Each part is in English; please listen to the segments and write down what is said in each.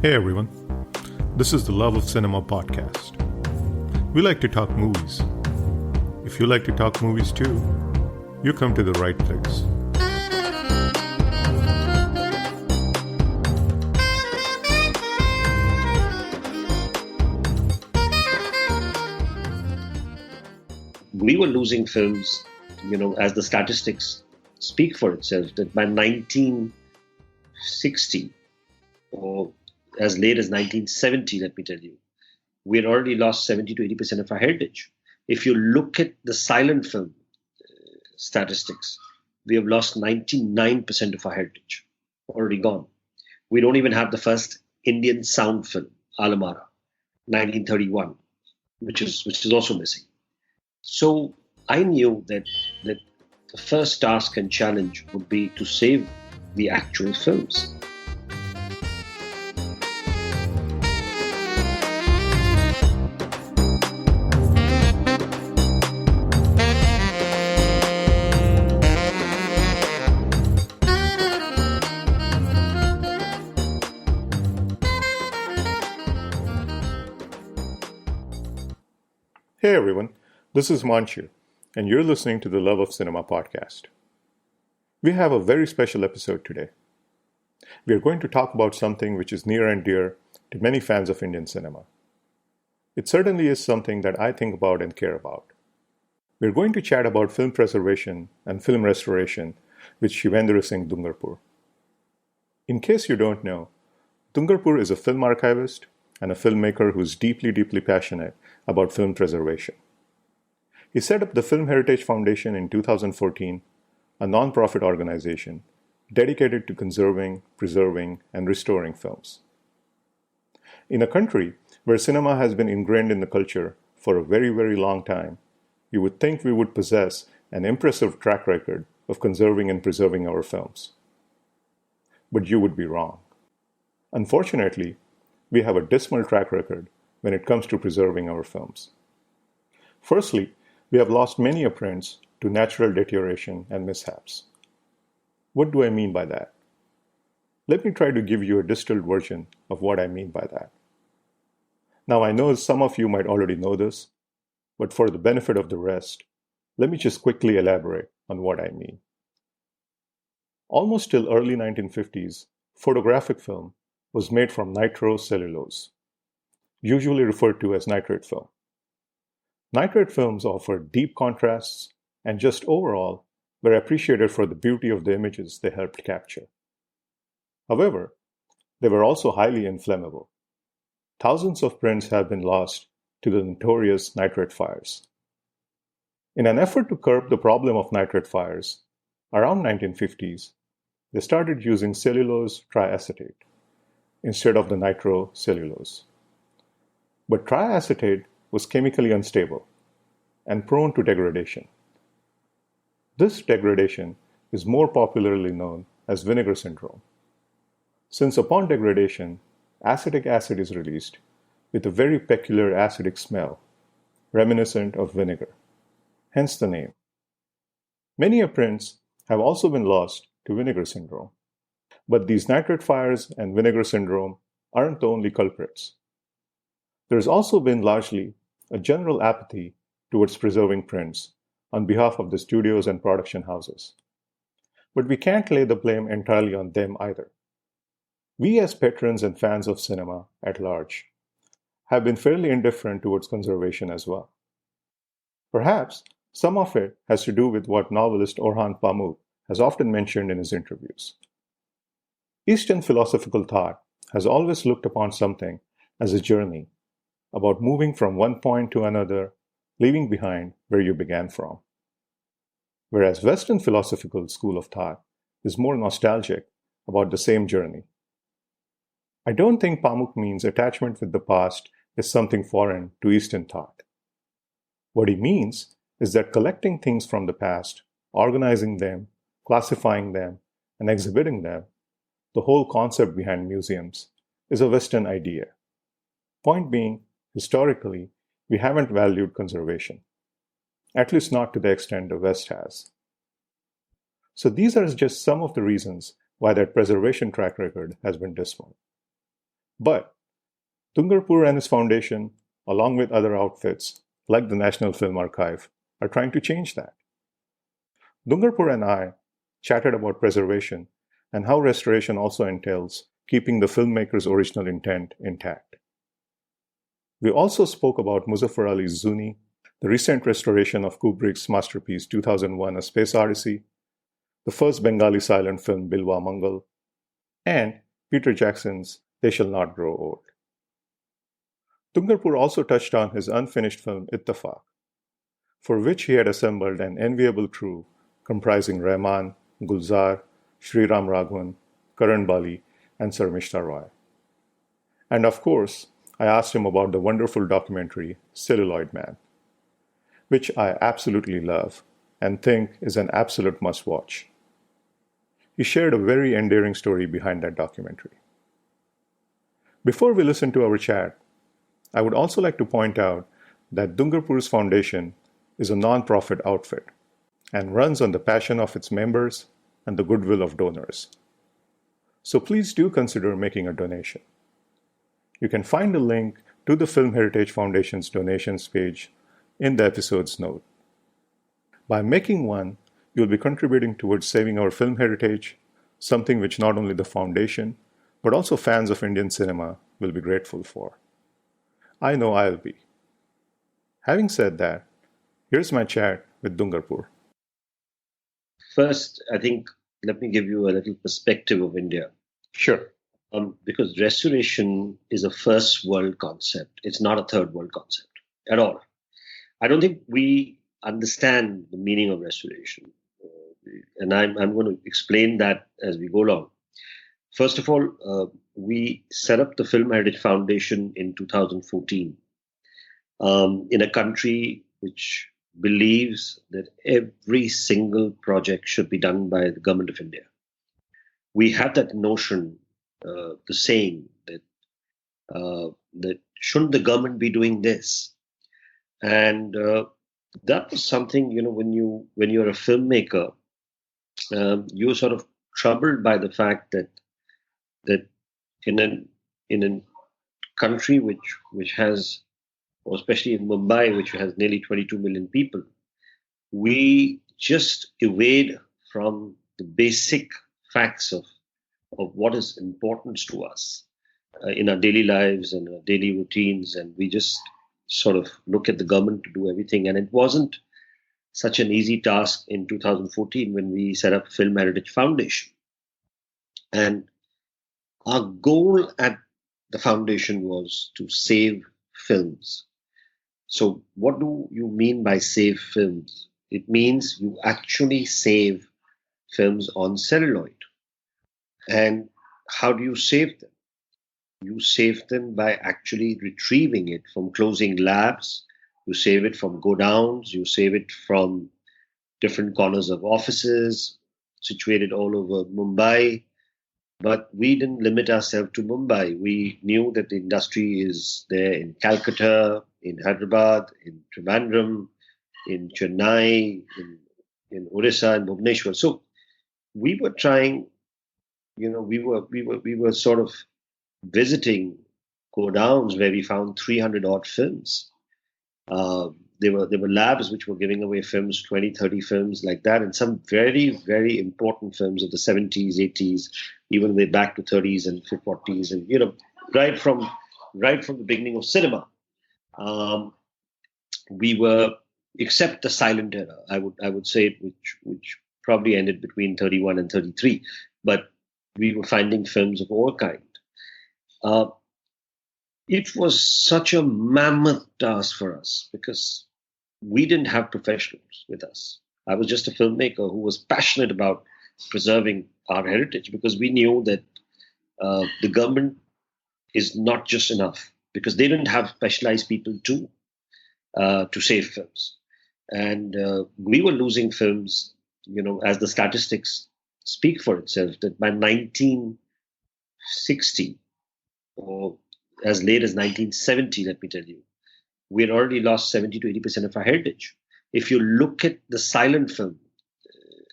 Hey everyone, this is the Love of Cinema podcast. We like to talk movies. If you like to talk movies too, you come to the right place. We were losing films, as the statistics speak for itself, that by 1960 or as late as 1970, let me tell you, we had already lost 70 to 80% of our heritage. If you look at the silent film statistics, we have lost 99% of our heritage, already gone. We don't even have the first Indian sound film, Alamara, 1931, which is also missing. So I knew that the first task and challenge would be to save the actual films. Hey everyone, this is Himanshu, and you're listening to the Love of Cinema podcast. We have a very special episode today. We are going to talk about something which is near and dear to many fans of Indian cinema. It certainly is something that I think about and care about. We're going to chat about film preservation and film restoration with Shivendra Singh Dungarpur. In case you don't know, Dungarpur is a film archivist and a filmmaker who's deeply passionate about film preservation. He set up the Film Heritage Foundation in 2014, a non-profit organization dedicated to conserving, preserving, and restoring films. In a country where cinema has been ingrained in the culture for a very, very long time, you would think we would possess an impressive track record of conserving and preserving our films. But you would be wrong. Unfortunately, we have a dismal track record when it comes to preserving our films. Firstly, we have lost many prints to natural deterioration and mishaps. What do I mean by that? Let me try to give you a distilled version of what I mean by that. Now, I know some of you might already know this, but for the benefit of the rest, let me just quickly elaborate on what I mean. Almost till early 1950s, photographic film was made from nitrocellulose, usually referred to as nitrate film. Nitrate films offered deep contrasts and just overall were appreciated for the beauty of the images they helped capture. However, they were also highly inflammable. Thousands of prints have been lost to the notorious nitrate fires. In an effort to curb the problem of nitrate fires, around 1950s, they started using cellulose triacetate instead of the nitrocellulose. But triacetate was chemically unstable and prone to degradation. This degradation is more popularly known as vinegar syndrome, since upon degradation, acetic acid is released with a very peculiar acidic smell, reminiscent of vinegar, hence the name. Many prints have also been lost to vinegar syndrome, but these nitrate fires and vinegar syndrome aren't the only culprits. There's also been largely a general apathy towards preserving prints on behalf of the studios and production houses. But we can't lay the blame entirely on them either. We as patrons and fans of cinema at large have been fairly indifferent towards conservation as well. Perhaps some of it has to do with what novelist Orhan Pamuk has often mentioned in his interviews. Eastern philosophical thought has always looked upon something as a journey, about moving from one point to another, leaving behind where you began from. Whereas Western philosophical school of thought is more nostalgic about the same journey. I don't think Pamuk means attachment with the past is something foreign to Eastern thought. What he means is that collecting things from the past, organizing them, classifying them, and exhibiting them, the whole concept behind museums, is a Western idea. Point being, historically, we haven't valued conservation, at least not to the extent the West has. So these are just some of the reasons why that preservation track record has been dismal. But Dungarpur and his foundation, along with other outfits like the National Film Archive, are trying to change that. Dungarpur and I chatted about preservation and how restoration also entails keeping the filmmaker's original intent intact. We also spoke about Muzaffar Ali's Zoonie, the recent restoration of Kubrick's masterpiece 2001: A Space Odyssey, the first Bengali silent film Bilwamangal, and Peter Jackson's They Shall Not Grow Old. Dungarpur also touched on his unfinished film Ittefaq, for which he had assembled an enviable crew comprising Rahman, Gulzar, Sriram Raghavan, Karan, Bali, and Sharmishta. And of course, I asked him about the wonderful documentary Celluloid Man, which I absolutely love and think is an absolute must-watch. He shared a very endearing story behind that documentary. Before we listen to our chat, I would also like to point out that Dungarpur's foundation is a non-profit outfit and runs on the passion of its members and the goodwill of donors. So please do consider making a donation. You can find a link to the Film Heritage Foundation's donations page in the episode's note. By making one, you'll be contributing towards saving our film heritage, something which not only the foundation, but also fans of Indian cinema will be grateful for. I know I'll be. Having said that, here's my chat with Dungarpur. First, I think, let me give you a little perspective of India. Sure. Because restoration is a first world concept. It's not a third world concept at all. I don't think we understand the meaning of restoration. And I'm going to explain that as we go along. First of all, we set up the Film Heritage Foundation in 2014 in a country which believes that every single project should be done by the government of India. We have that notion, the saying that shouldn't the government be doing this? And that was something, when you're a filmmaker, you're sort of troubled by the fact that in a country which has, or especially in Mumbai, which has nearly 22 million people, we just evade from the basic facts of what is important to us in our daily lives and our daily routines, and we just sort of look at the government to do everything. And it wasn't such an easy task in 2014 when we set up Film Heritage Foundation. And our goal at the foundation was to save films. So what do you mean by save films? It means you actually save films on celluloid. And how do you save them? You save them by actually retrieving it from closing labs. You save it from godowns. You save it from different corners of offices situated all over Mumbai. But we didn't limit ourselves to Mumbai. We knew that the industry is there in Calcutta, in Hyderabad, in Trivandrum, in Chennai, in Odisha, and Bhubaneswar. So we were trying, we were sort of visiting godowns where we found 300 odd films. There were labs which were giving away films, 20, 30 films like that, and some very, very important films of the 70s, 80s, even way back to 30s and 40s, and right from the beginning of cinema. We were, except the silent era, I would say, which probably ended between 31 and 33, but we were finding films of all kind. It was such a mammoth task for us because we didn't have professionals with us. I was just a filmmaker who was passionate about preserving our heritage because we knew that the government is not just enough because they didn't have specialized people to save films. And we were losing films, as the statistics speak for itself, that by 1960 or as late as 1970, let me tell you, we had already lost 70 to 80% of our heritage. If you look at the silent film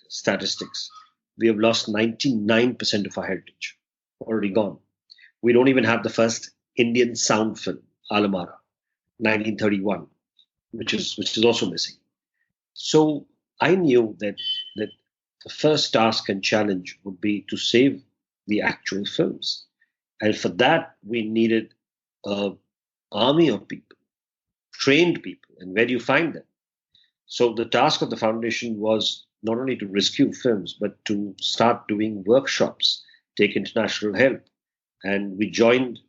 statistics, we have lost 99% of our heritage, already gone. We don't even have the first Indian sound film, Alamara, 1931, which is also missing. So I knew that the first task and challenge would be to save the actual films. And for that, we needed an army of people, trained people. And where do you find them? So the task of the foundation was not only to rescue films, but to start doing workshops, take international help. And we joined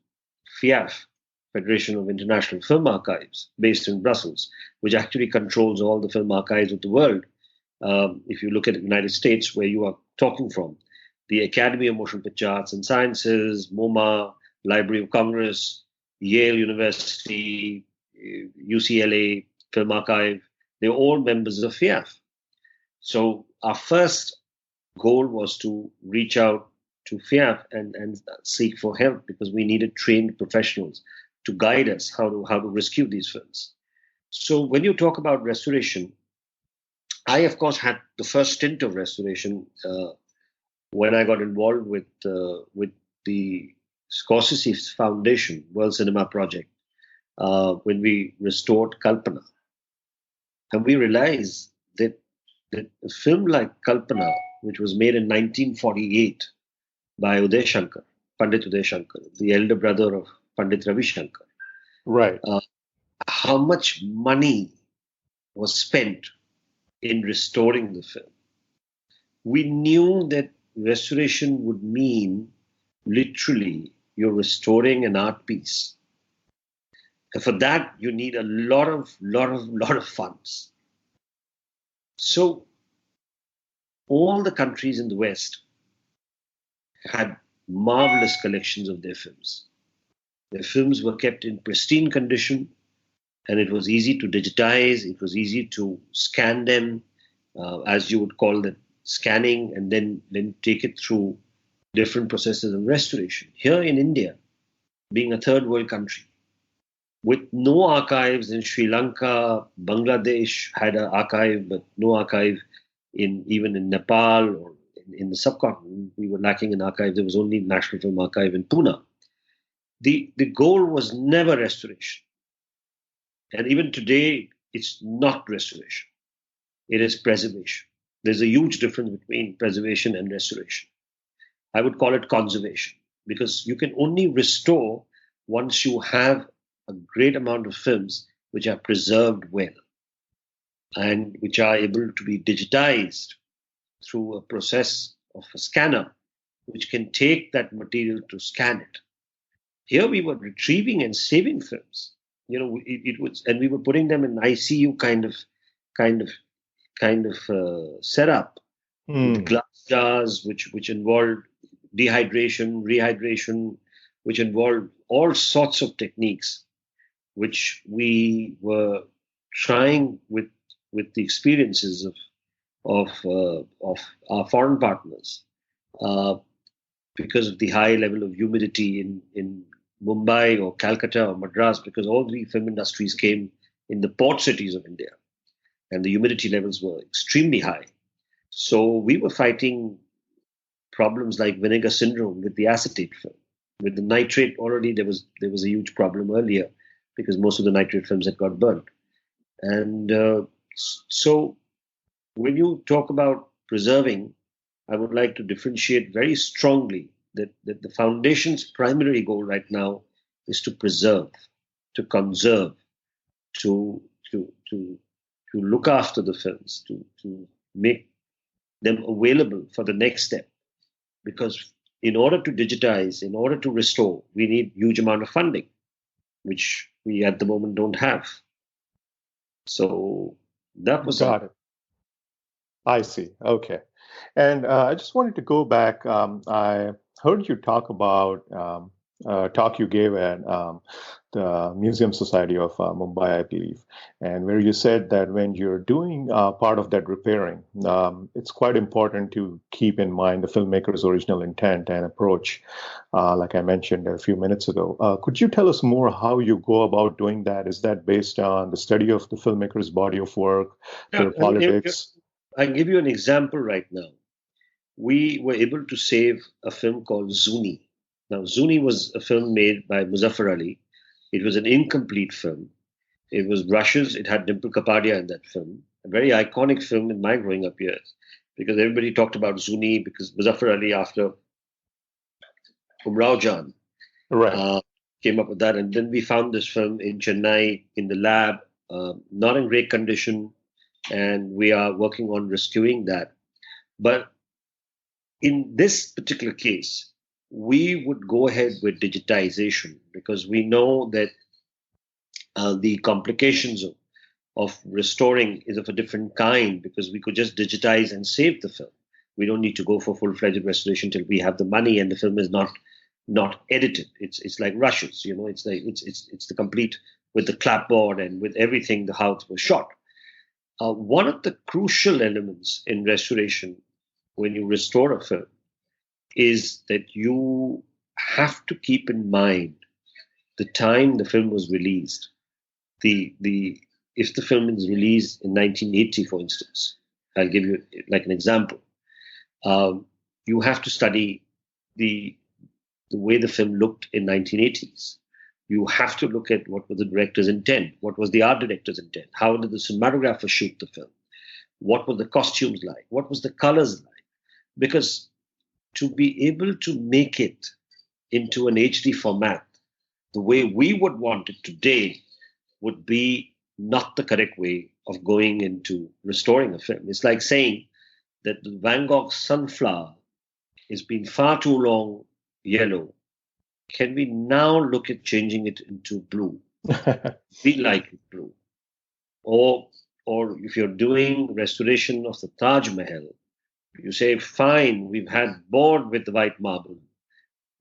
FIAF, Federation of International Film Archives, based in Brussels, which actually controls all the film archives of the world. If you look at the United States, where you are talking from, the Academy of Motion Picture Arts and Sciences, MoMA, Library of Congress, Yale University, UCLA, Film Archive, they're all members of FIAF. So our first goal was to reach out to FIAF and seek for help, because we needed trained professionals to guide us how to rescue these films. So when you talk about restoration, I, of course, had the first stint of restoration when I got involved with the Scorsese Foundation World Cinema Project, when we restored Kalpana. And we realized that a film like Kalpana, which was made in 1948 by Pandit Uday Shankar, the elder brother of Pandit Ravi Shankar. Right. How much money was spent in restoring the film? We knew that restoration would mean literally you're restoring an art piece. And for that, you need a lot of funds. So all the countries in the West had marvelous collections of their films. Their films were kept in pristine condition, and it was easy to digitize. It was easy to scan them, as you would call it, scanning, and then take it through different processes of restoration. Here in India, being a third world country, with no archives in Sri Lanka, Bangladesh had an archive, but no archive even in Nepal or in the subcontinent. We were lacking an archive. There was only National Film Archive in Pune. The goal was never restoration. And even today, it's not restoration. It is preservation. There's a huge difference between preservation and restoration. I would call it conservation, because you can only restore once you have a great amount of films which are preserved well and which are able to be digitized through a process of a scanner, which can take that material to scan it. Here we were retrieving and saving films. It was, and we were putting them in ICU kind of setup, with glass jars, which involved dehydration, rehydration, which involved all sorts of techniques, which we were trying with the experiences of our foreign partners, because of the high level of humidity in Mumbai or Calcutta or Madras, because all the film industries came in the port cities of India, and the humidity levels were extremely high. So we were fighting problems like vinegar syndrome with the acetate film. With the nitrate, already there was a huge problem earlier, because most of the nitrate films had got burnt. And so when you talk about preserving, I would like to differentiate very strongly that the foundation's primary goal right now is to preserve, to conserve, to look after the films, to make them available for the next step. Because in order to digitize, in order to restore, we need huge amount of funding, which we at the moment don't have. So that was Got it. I see. Okay. And I just wanted to go back. I heard you talk about talk you gave at the Museum Society of Mumbai, I believe, and where you said that when you're doing part of that repairing, it's quite important to keep in mind the filmmaker's original intent and approach, like I mentioned a few minutes ago. Could you tell us more how you go about doing that? Is that based on the study of the filmmaker's body of work, their politics? I'll give you an example right now. We were able to save a film called Zoonie. Now, Zoonie was a film made by Muzaffar Ali. It was an incomplete film. It was rushes. It had Dimple Kapadia in that film. A very iconic film in my growing up years, because everybody talked about Zoonie because Muzaffar Ali, after Umrao Jan, Right. came up with that. And then we found this film in Chennai in the lab, not in great condition, and we are working on rescuing that. But in this particular case, we would go ahead with digitization because we know that the complications of restoring is of a different kind, because we could just digitize and save the film. We don't need to go for full-fledged restoration till we have the money and the film is not edited. It's like rushes, It's like it's the complete with the clapboard and with everything, the how it was shot. One of the crucial elements in restoration when you restore a film is that you have to keep in mind the time the film was released. If the film is released in 1980, for instance, I'll give you like an example. You have to study the way the film looked in 1980s. You have to look at what was the director's intent, what was the art director's intent, how did the cinematographer shoot the film, what were the costumes like, what was the colors like, because to be able to make it into an HD format the way we would want it today would be not the correct way of going into restoring a film. It's like saying that the Van Gogh's sunflower has been far too long yellow. Can we now look at changing it into blue? We like it blue. Or if you're doing restoration of the Taj Mahal, you say, fine, we've had bored with the white marble.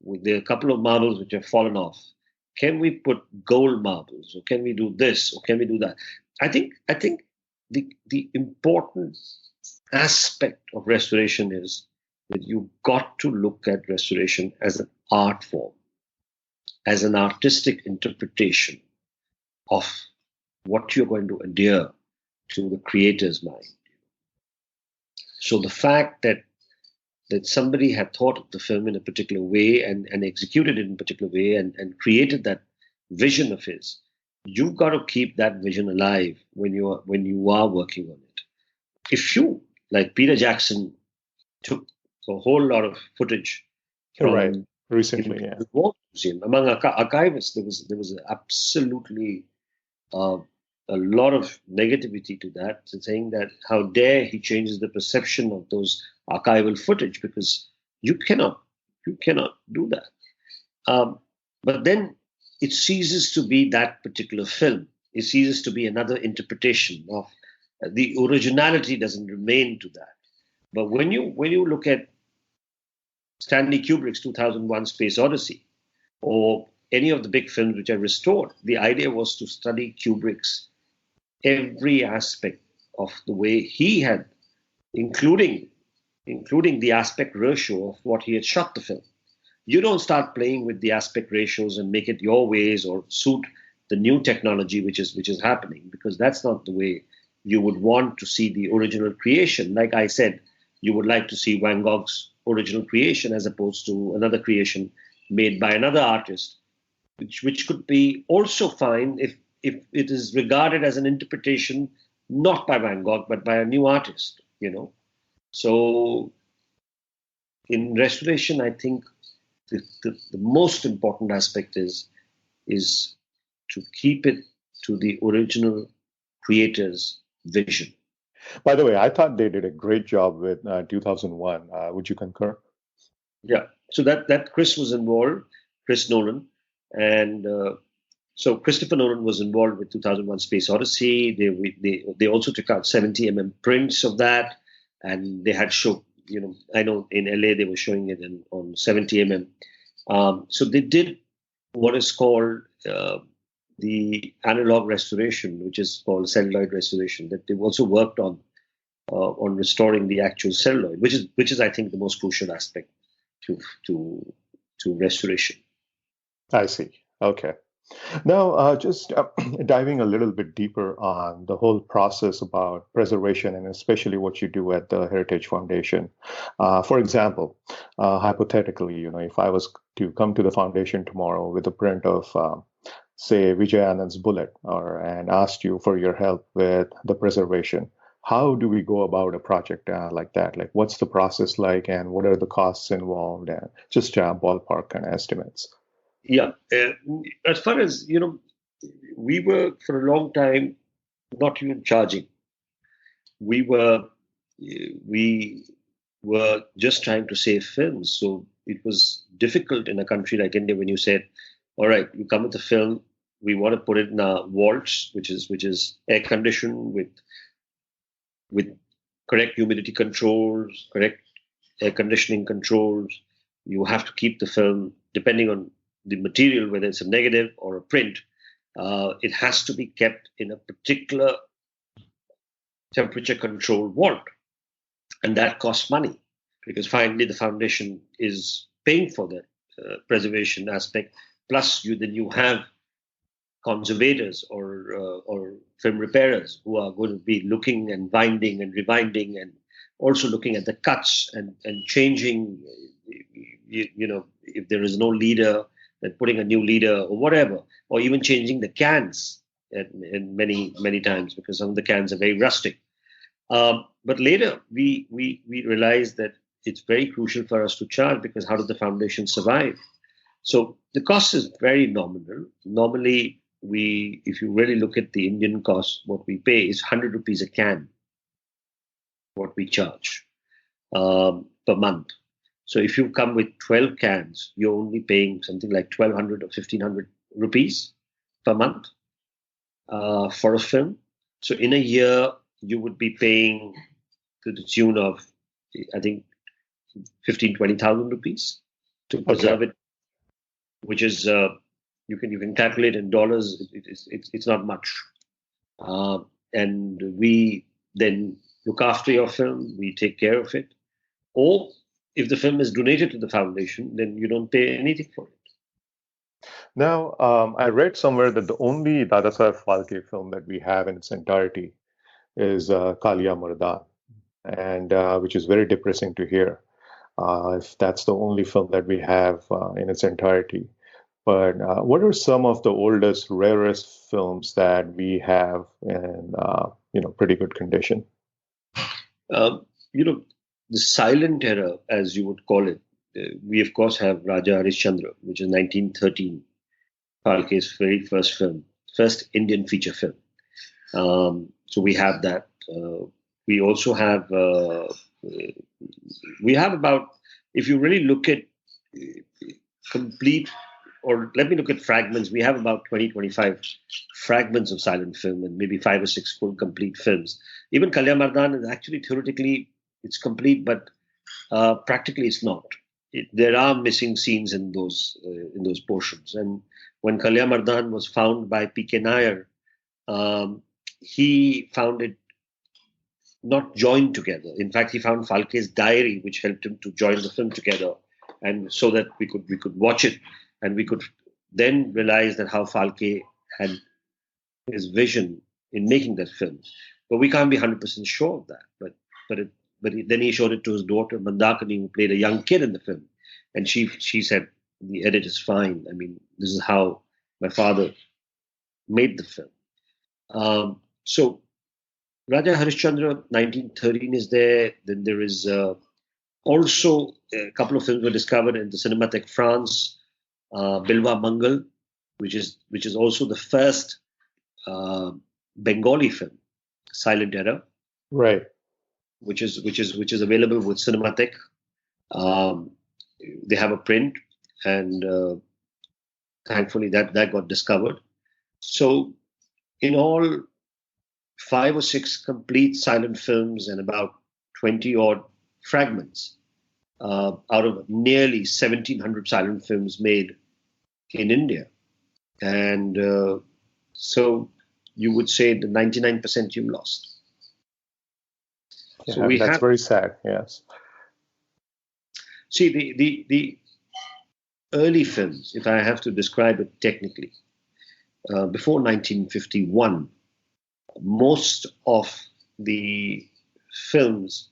There are a couple of marbles which have fallen off. Can we put gold marbles, or can we do this, or can we do that? I think the important aspect of restoration is that you've got to look at restoration as an art form, as an artistic interpretation of what you're going to adhere to the creator's mind. So the fact that somebody had thought of the film in a particular way and executed it in a particular way and created that vision of his, you've got to keep that vision alive when you are working on it. If you, like Peter Jackson, took a whole lot of footage from recently, the War Museum, among archivists, there was absolutely a lot of negativity to that, saying that how dare he changes the perception of those archival footage, because you cannot do that. But then it ceases to be that particular film. It ceases to be another interpretation of the originality doesn't remain to that. But when you look at Stanley Kubrick's 2001: Space Odyssey, or any of the big films which are restored, the idea was to study Kubrick's every aspect of the way he had, including the aspect ratio of what he had shot the film. You don't start playing with the aspect ratios and make it your ways or suit the new technology which is happening, because that's not the way you would want to see the original creation. Like I said, you would like to see Van Gogh's original creation as opposed to another creation made by another artist, which could be also fine if it is regarded as an interpretation not by Van Gogh but by a new artist, So in restoration, I think the most important aspect is to keep it to the original creator's vision. By the way, I thought they did a great job with 2001. Would you concur? Yeah. So that Chris was involved, Chris Nolan, and so Christopher Nolan was involved with 2001: Space Odyssey. They also took out 70 prints of that, and they had show. I know in LA they were showing it on 70 So they did what is called the analog restoration, which is called celluloid restoration. That they've also worked on restoring the actual celluloid, which is I think the most crucial aspect to restoration. I see. Okay. Now, just diving a little bit deeper on the whole process about preservation and especially what you do at the Heritage Foundation. For example, hypothetically, if I was to come to the foundation tomorrow with a print of, say, Vijay Anand's bullet and asked you for your help with the preservation, how do we go about a project like that? Like, what's the process like and what are the costs involved and just ballpark kind of estimates? Yeah. As far as, we were for a long time not even charging. We were just trying to save films. So it was difficult in a country like India when you said, all right, you come with a film, we want to put it in a vaults, which is air conditioned with correct humidity controls, correct air conditioning controls. You have to keep the film, depending on the material, whether it's a negative or a print, it has to be kept in a particular temperature controlled vault. And that costs money because finally the foundation is paying for the preservation aspect. Plus, you have conservators or film repairers who are going to be looking and binding and rewinding and also looking at the cuts and changing, if there is no leader, then putting a new leader or whatever, or even changing the cans and many times because some of the cans are very rustic. But later we realized that it's very crucial for us to charge because how does the foundation survive? So the cost is very nominal. Normally, if you really look at the Indian cost, what we pay is 100 rupees a can, what we charge per month. So if you come with 12 cans, you're only paying something like 1,200 or 1,500 rupees per month for a film. So in a year, you would be paying to the tune of, I think, 20,000 rupees to preserve it, which is you can calculate in dollars. It's not much, and we then look after your film. We take care of it, or if the film is donated to the foundation, then you don't pay anything for it. Now, I read somewhere that the only Dadasaheb Phalke film that we have in its entirety is Kalia Mardan, and which is very depressing to hear. If that's the only film that we have in its entirety. But what are some of the oldest, rarest films that we have in pretty good condition? The silent era, as you would call it, we of course have Raja Harishchandra, which is 1913, Phalke's very first film, first Indian feature film. So we have that. We also have about, if you really look at complete, or let me look at fragments, we have about 20-25 fragments of silent film and maybe 5 or 6 full complete films. Even Kalia Mardan is actually theoretically it's complete, but practically it's not. There are missing scenes in those portions. And when Kalia Mardan was found by P.K. Nair, he found it not joined together. In fact, he found Phalke's diary, which helped him to join the film together, and so that we could watch it, and we could then realize that how Phalke had his vision in making that film. But we can't be 100% sure of that. But then he showed it to his daughter Mandakini, who played a young kid in the film, and she said the edit is fine. I mean, this is how my father made the film. So Raja Harishchandra 1913 is there. Then there is also a couple of films were discovered in the Cinémathèque France. Bilwamangal, which is also the first Bengali film, silent era, right? Which is available with Cinémathèque. They have a print, and thankfully that got discovered. So in all, 5 or 6 complete silent films and about 20 odd fragments out of nearly 1,700 silent films made in India. And so you would say the 99% you lost. Yeah, so that's very sad, yes. See, the early films, if I have to describe it technically, before 1951, most of the films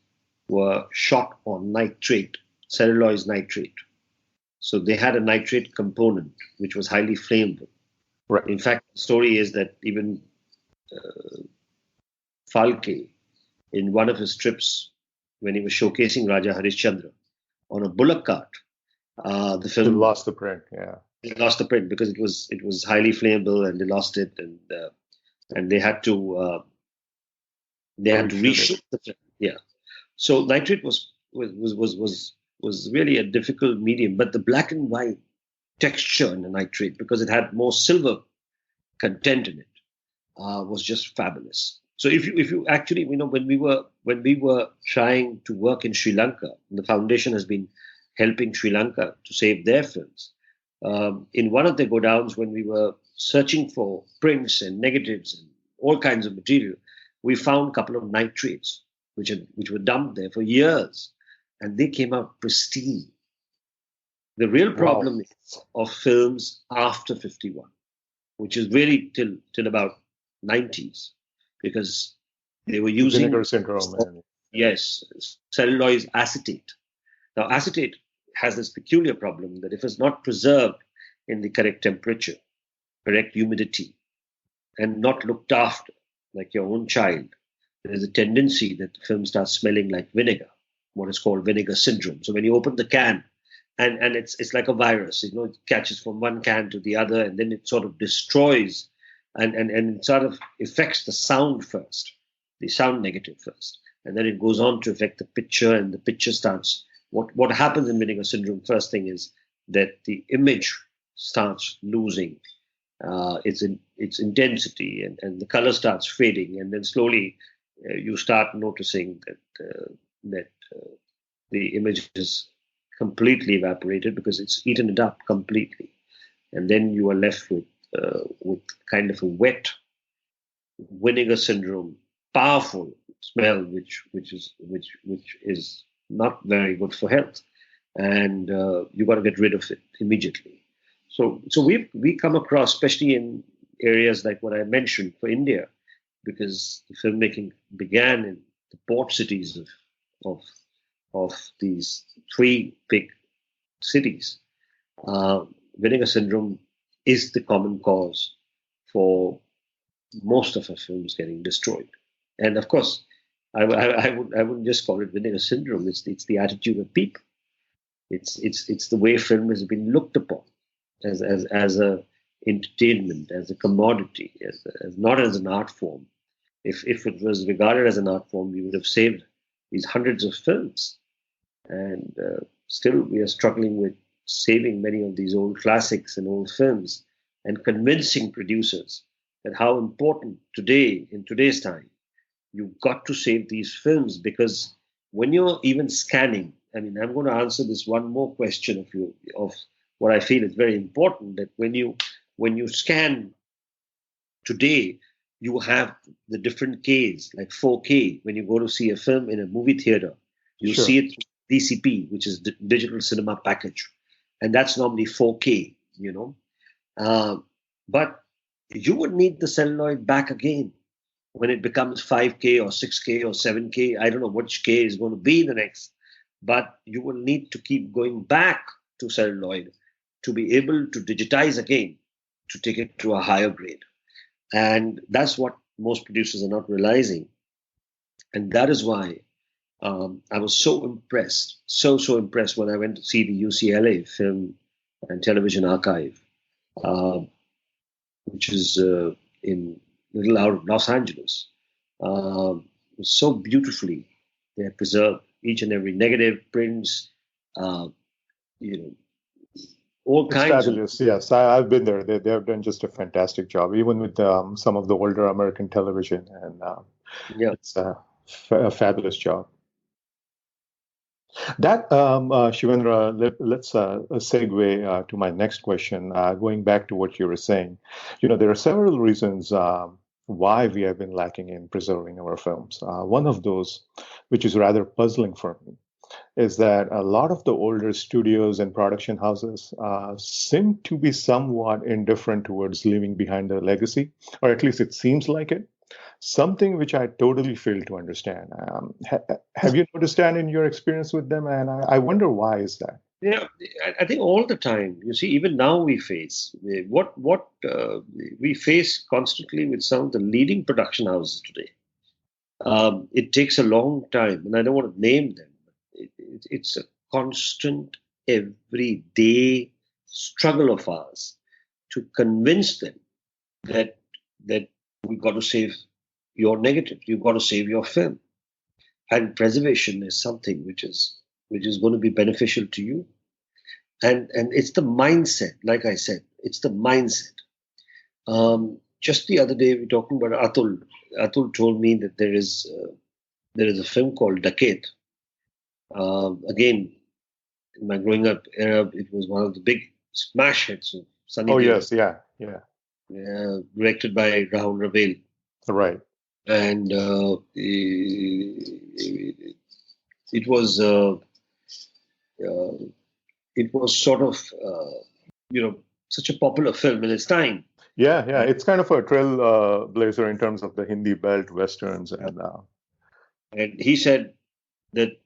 were shot on nitrate, celluloid nitrate. So they had a nitrate component, which was highly flammable. Right. In fact, the story is that even Falke, in one of his trips, when he was showcasing Raja Harishchandra on a bullock cart, the film They lost the print. Yeah, they lost the print because it was highly flammable, and they lost it, and they had to reshoot the film. Yeah. So nitrate was really a difficult medium, but the black and white texture in the nitrate, because it had more silver content in it, was just fabulous. So if you actually, when we were trying to work in Sri Lanka, the foundation has been helping Sri Lanka to save their films. In one of the godowns, when we were searching for prints and negatives and all kinds of material, we found a couple of nitrates which were dumped there for years, and they came out pristine. The real problem is of films after 51, which is really till about 90s, because they were using vinegar syndrome. Yes, celluloid acetate. Now, acetate has this peculiar problem that if it's not preserved in the correct temperature, correct humidity, and not looked after like your own child, there is a tendency that the film starts smelling like vinegar, what is called vinegar syndrome. So when you open the can, and it's like a virus, it catches from one can to the other, and then it sort of destroys and it sort of affects the sound first, the sound negative first, and then it goes on to affect the picture, and the picture starts. What happens in vinegar syndrome, first thing is that the image starts losing its intensity, and the color starts fading, and then slowly you start noticing that the image is completely evaporated because it's eaten it up completely, and then you are left with kind of a wet vinegar syndrome, powerful smell, which is not very good for health, and you got to get rid of it immediately. So we come across, especially in areas like what I mentioned for India, because the filmmaking began in the port cities of these three big cities. Vinegar syndrome is the common cause for most of our films getting destroyed. And of course, I wouldn't just call it vinegar syndrome. It's the attitude of people. It's the way film has been looked upon as a entertainment, as a commodity, as not as an art form. If it was regarded as an art form, we would have saved these hundreds of films. And still, we are struggling with saving many of these old classics and old films, and convincing producers that how important today, in today's time, you've got to save these films, because when you're even scanning, I'm going to answer this one more question of what I feel is very important, that when you scan today, you have the different Ks, like 4K. When you go to see a film in a movie theater, you see it DCP, which is digital cinema package, and that's normally 4K. But you would need the celluloid back again when it becomes 5K or 6K or 7K. I don't know which K is going to be the next, but you will need to keep going back to celluloid to be able to digitize again, to take it to a higher grade. And that's what most producers are not realizing. And that is why I was so impressed when I went to see the UCLA Film and Television Archive, which is in little out of Los Angeles. So beautifully they have preserved each and every negative, prints, all it's kinds fabulous. Yes, I've been there. They have done just a fantastic job, even with some of the older American television, and it's a fabulous job. That, Shivendra, let's segue to my next question. Going back to what you were saying, there are several reasons why we have been lacking in preserving our films. One of those, which is rather puzzling for me, is that a lot of the older studios and production houses seem to be somewhat indifferent towards leaving behind a legacy, or at least it seems like it. Something which I totally fail to understand. Have you noticed that in your experience with them? And I wonder why is that? Yeah, I think all the time. You see, even now we face we face constantly with some of the leading production houses today. It takes a long time, and I don't want to name them. It's a constant, everyday struggle of ours to convince them that that we've got to save your negative, you've got to save your film, and preservation is something which is going to be beneficial to you, and it's the mindset. Like I said, it's the mindset. Just the other day, we were talking about Atul. Atul told me that there is a film called Daket. Again, in my growing up era, it was one of the big smash hits of Sunny Oh, Deol, yes, yeah, directed by Rahul Ravel, right. and uh, it was sort of such a popular film in its time. Yeah. It's kind of a trailblazer in terms of the Hindi belt westerns, and And he said that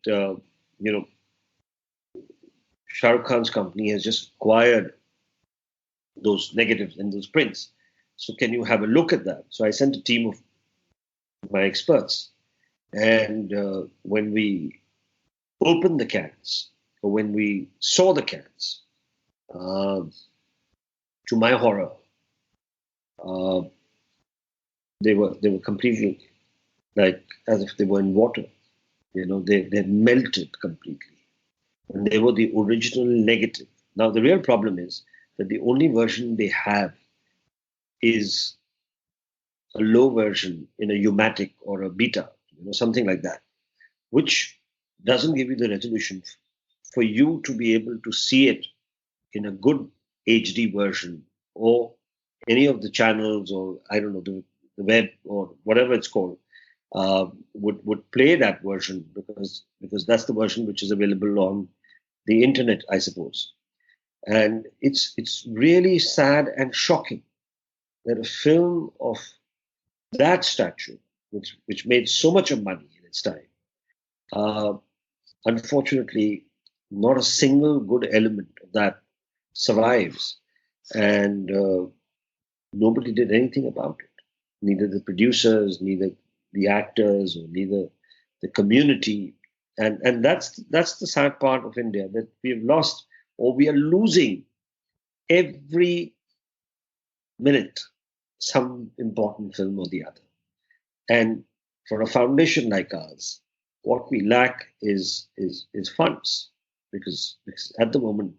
Shah Rukh Khan's company has just acquired those negatives and those prints. So can you have a look at that? So I sent a team of my experts, and when we opened the cans, or when we saw the cans, uh, to my horror, uh, they were completely like as if they were in water. They melted completely, and they were the original negative. Now the real problem is that the only version they have is a low version in a U-matic or a beta, something like that, which doesn't give you the resolution for you to be able to see it in a good HD version, or any of the channels, or I don't know, the web or whatever it's called, would play that version, because that's the version which is available on the internet, I suppose. And it's really sad and shocking that a film of that stature, which made so much of money in its time, uh, unfortunately, not a single good element of that survives, and nobody did anything about it. Neither the producers, neither the actors, or neither the community, and that's the sad part of India, that we have lost, or we are losing every minute some important film or the other. And for a foundation like ours, what we lack is funds, because at the moment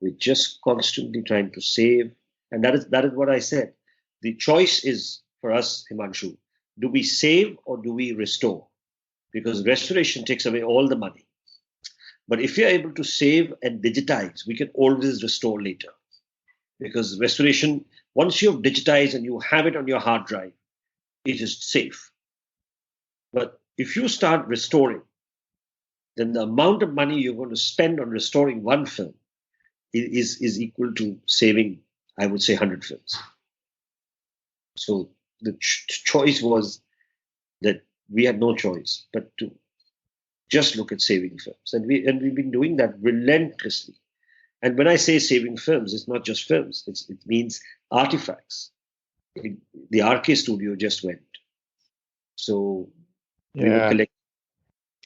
we're just constantly trying to save, and that is what I said. The choice is for us, Himanshu: do we save or do we restore? Because restoration takes away all the money. But if you're able to save and digitize, we can always restore later. Because restoration, once you've digitized and you have it on your hard drive, it is safe. But if you start restoring, then the amount of money you're going to spend on restoring one film is equal to saving, I would say, 100 films. So the choice was that we had no choice but to just look at saving films, and we've been doing that relentlessly. And when I say saving films, it's not just films; it means artifacts. The RK studio just went, so we were yeah,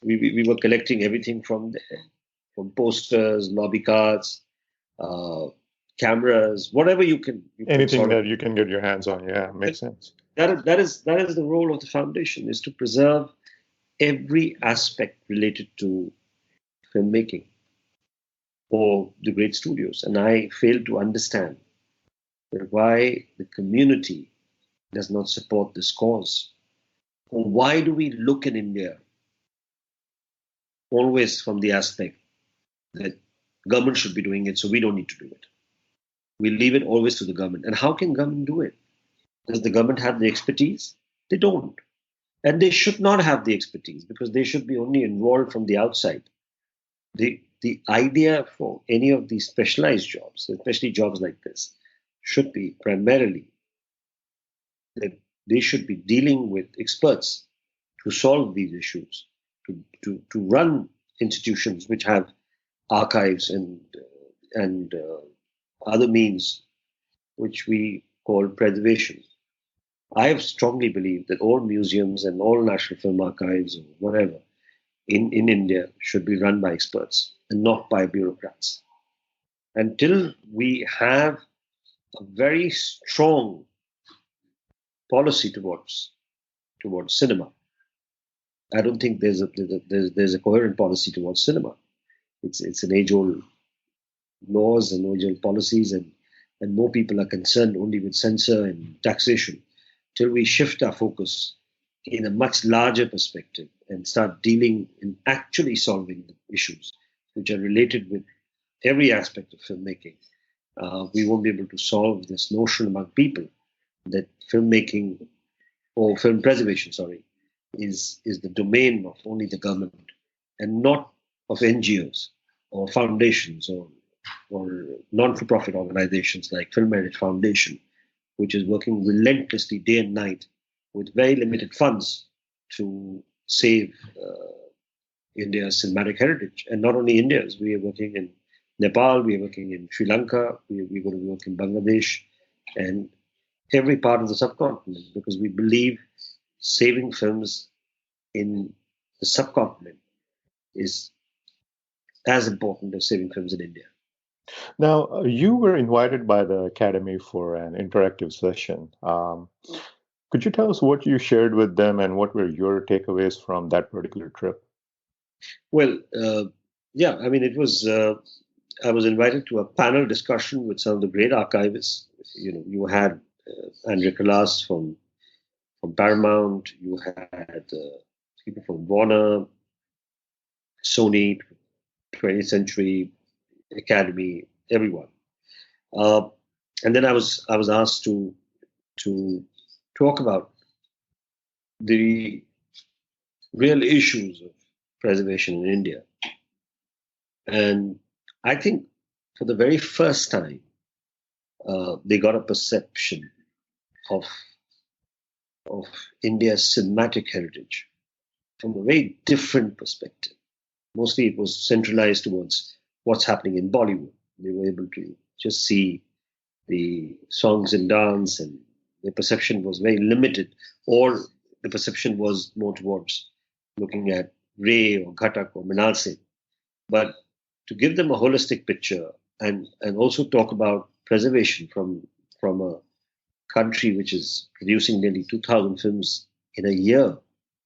we were collecting everything from there, from posters, lobby cards, uh, cameras, whatever you can anything sort of. that you can get your hands on. Yeah, makes sense. That is the role of the foundation, is to preserve every aspect related to filmmaking or the great studios. And I fail to understand that why the community does not support this cause. Or why do we look in India always from the aspect that government should be doing it, so we don't need to do it? We leave it always to the government. And how can government do it? Does the government have the expertise? They don't. And they should not have the expertise, because they should be only involved from the outside. the idea for any of these specialized jobs, especially jobs like this, should be primarily that they should be dealing with experts to solve these issues, to run institutions which have archives and other means which we call preservation. I have strongly believed that all museums and all national film archives or whatever in India should be run by experts and not by bureaucrats. Until we have a very strong policy towards cinema, I don't think there's a coherent policy towards cinema. It's an age-old laws and age-old policies, and more people are concerned only with censor and taxation. Till we shift our focus in a much larger perspective and start dealing in actually solving the issues which are related with every aspect of filmmaking, we won't be able to solve this notion among people that filmmaking or film preservation, is the domain of only the government and not of NGOs or foundations or non-for-profit organizations like Film Heritage Foundation, which is working relentlessly day and night with very limited funds to save India's cinematic heritage. And not only India's, we are working in Nepal, we are working in Sri Lanka, we're going to work in Bangladesh, and every part of the subcontinent, because we believe saving films in the subcontinent is as important as saving films in India. Now, you were invited by the Academy for an interactive session. Could you tell us what you shared with them and what were your takeaways from that particular trip? Well, it was. I was invited to a panel discussion with some of the great archivists. You had Andre Kalas from Paramount. You had people from Warner, Sony, 20th Century, Academy, everyone. And then I was asked to talk about the real issues of preservation in India. And I think for the very first time, they got a perception of India's cinematic heritage from a very different perspective. Mostly it was centralized towards what's happening in Bollywood. They were able to just see the songs and dance, and their perception was very limited, or the perception was more towards looking at Ray or Ghatak or Minal Singh. But to give them a holistic picture and also talk about preservation from a country which is producing nearly 2,000 films in a year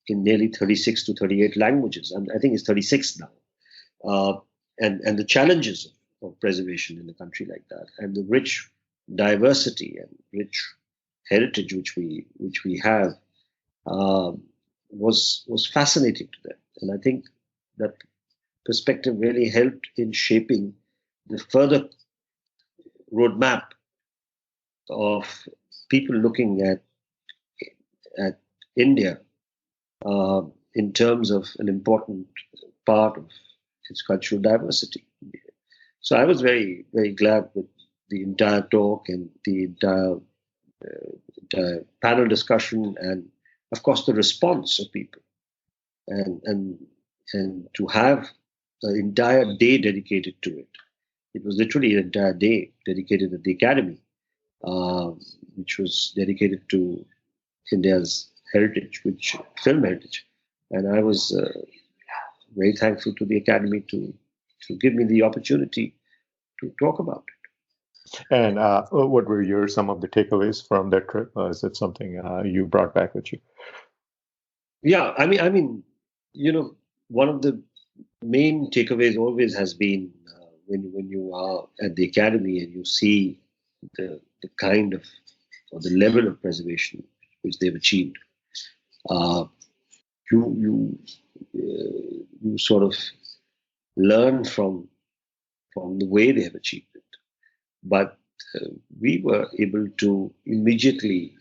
in nearly 36 to 38 languages. And I think it's 36 now. And the challenges of preservation in a country like that, and the rich diversity and rich heritage which we have, was fascinating to them. And I think that perspective really helped in shaping the further roadmap of people looking at India in terms of an important part of its cultural diversity. So I was very, very glad with the entire talk and the entire panel discussion, and of course the response of people, and to have an entire day dedicated to it. It was literally an entire day dedicated at the Academy, which was dedicated to India's heritage, film heritage. And I was very thankful to the Academy to give me the opportunity to talk about it. And what were some of the takeaways from that trip? Is it something you brought back with you? Yeah, I mean, one of the main takeaways always has been when you are at the Academy and you see the kind of, or the level of preservation which they've achieved. You sort of learn from the way they have achieved it. But we were able to immediately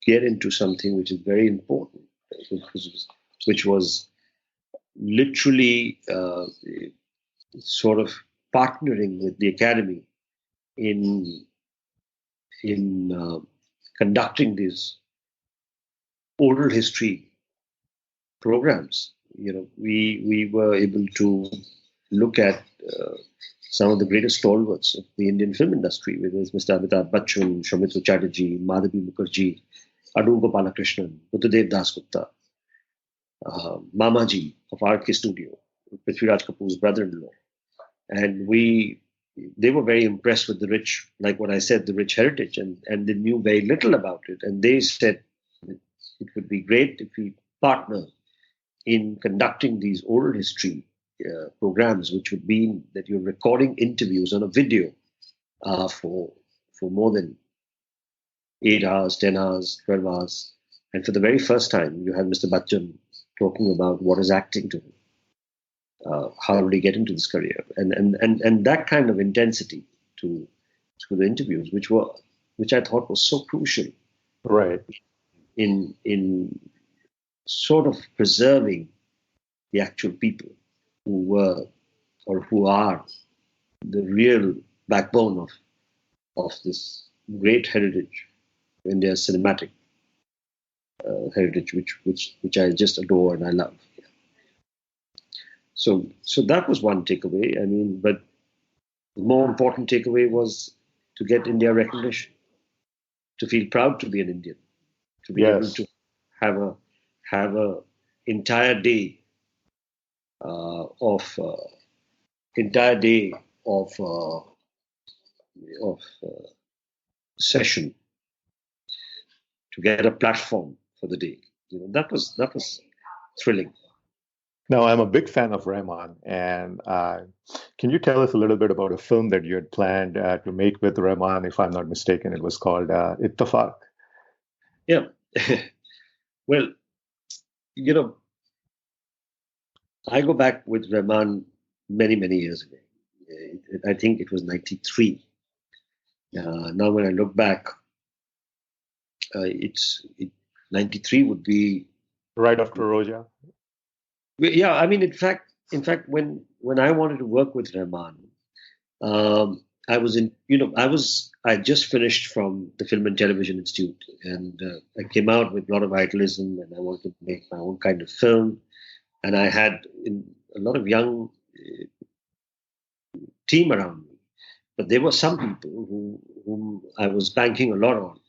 get into something which is very important, which was literally sort of partnering with the Academy in conducting these oral history programs. We were able to look at some of the greatest stalwarts of the Indian film industry, whether it's Mr. Amitabh Bachchan, Shamitra Chatterjee, Madhavi Mukherjee, Adu Gopalakrishnan, Buddhadev Dasgupta, Mamaji of RK Studio, Prithviraj Kapoor's brother-in-law. And they were very impressed with the rich, like what I said, the rich heritage, and they knew very little about it. And they said it would be great if we partner in conducting these oral history programs, which would mean that you're recording interviews on a video for more than 8 hours, 10 hours, 12 hours. And for the very first time, you have Mr. Bachchan talking about what is acting to him. How did he get into this career? And that kind of intensity to the interviews, which I thought was so crucial. Right. In sort of preserving the actual people who were or who are the real backbone of this great heritage, India's cinematic heritage, which I just adore and I love. So that was one takeaway. I mean, but the more important takeaway was to get India recognition, to feel proud to be an Indian, to be able to have a entire day of session, to get a platform for the day. That was thrilling. Now, I'm a big fan of Rahman, and can you tell us a little bit about a film that you had planned to make with Rahman? If I'm not mistaken, it was called Ittefaq. Yeah. Well, I go back with Rahman many, many years ago. I think it was 93. Now, when I look back, 93 would be right after Roja. Yeah, I mean, in fact, when I wanted to work with Rahman, I just finished from the Film and Television Institute, and I came out with a lot of idealism, and I wanted to make my own kind of film, and I had a lot of young team around me, but there were some people whom I was banking a lot on,